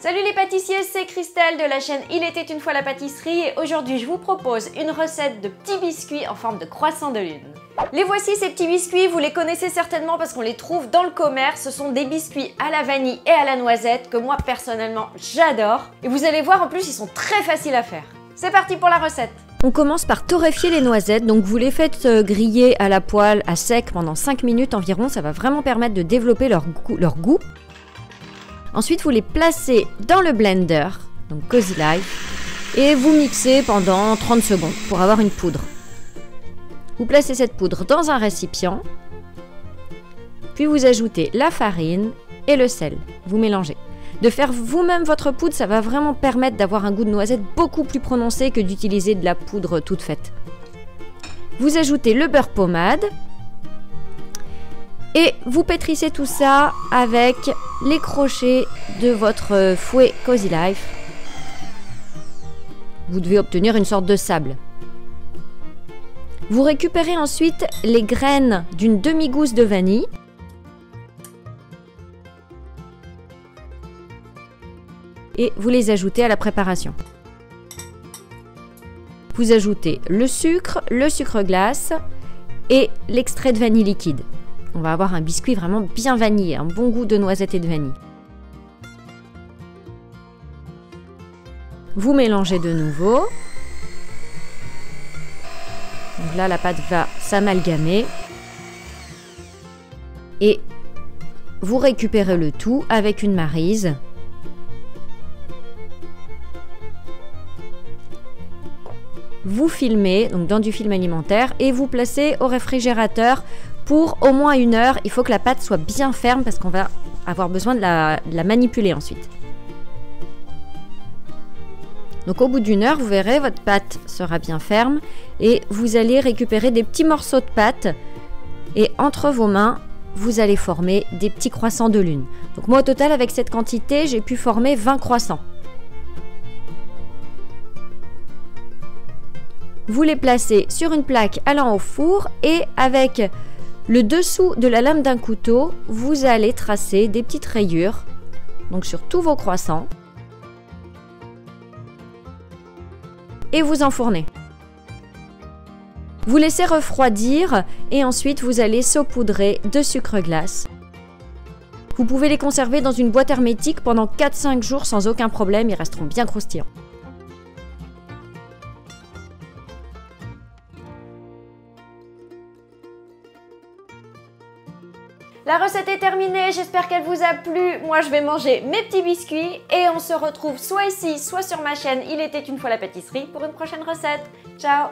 Salut les pâtissiers, c'est Christelle de la chaîne Il était une fois la pâtisserie et aujourd'hui je vous propose une recette de petits biscuits en forme de croissant de lune. Les voici ces petits biscuits, vous les connaissez certainement parce qu'on les trouve dans le commerce. Ce sont des biscuits à la vanille et à la noisette que moi personnellement j'adore. Et vous allez voir en plus ils sont très faciles à faire. C'est parti pour la recette. On commence par torréfier les noisettes, donc vous les faites griller à la poêle à sec pendant 5 minutes environ, ça va vraiment permettre de développer leur goût. Ensuite vous les placez dans le blender, donc Cozy Life, et vous mixez pendant 30 secondes pour avoir une poudre. Vous placez cette poudre dans un récipient, puis vous ajoutez la farine et le sel, vous mélangez. De faire vous-même votre poudre, ça va vraiment permettre d'avoir un goût de noisette beaucoup plus prononcé que d'utiliser de la poudre toute faite. Vous ajoutez le beurre pommade et vous pétrissez tout ça avec les crochets de votre fouet Cozy Life. Vous devez obtenir une sorte de sable. Vous récupérez ensuite les graines d'une demi-gousse de vanille. Et vous les ajoutez à la préparation. Vous ajoutez le sucre glace et l'extrait de vanille liquide. On va avoir un biscuit vraiment bien vanillé, un bon goût de noisette et de vanille. Vous mélangez de nouveau. Donc là, la pâte va s'amalgamer. Et vous récupérez le tout avec une maryse. Vous filmez donc dans du film alimentaire et vous placez au réfrigérateur pour au moins 1 heure. Il faut que la pâte soit bien ferme parce qu'on va avoir besoin de la manipuler ensuite. Donc au bout d'1 heure, vous verrez, votre pâte sera bien ferme et vous allez récupérer des petits morceaux de pâte et entre vos mains, vous allez former des petits croissants de lune. Donc moi au total avec cette quantité, j'ai pu former 20 croissants. Vous les placez sur une plaque allant au four et avec le dessous de la lame d'un couteau, vous allez tracer des petites rayures, donc sur tous vos croissants, et vous enfournez. Vous laissez refroidir et ensuite vous allez saupoudrer de sucre glace. Vous pouvez les conserver dans une boîte hermétique pendant 4-5 jours sans aucun problème, ils resteront bien croustillants. La recette est terminée, j'espère qu'elle vous a plu. Moi, je vais manger mes petits biscuits et on se retrouve soit ici, soit sur ma chaîne Il était une fois la pâtisserie pour une prochaine recette. Ciao!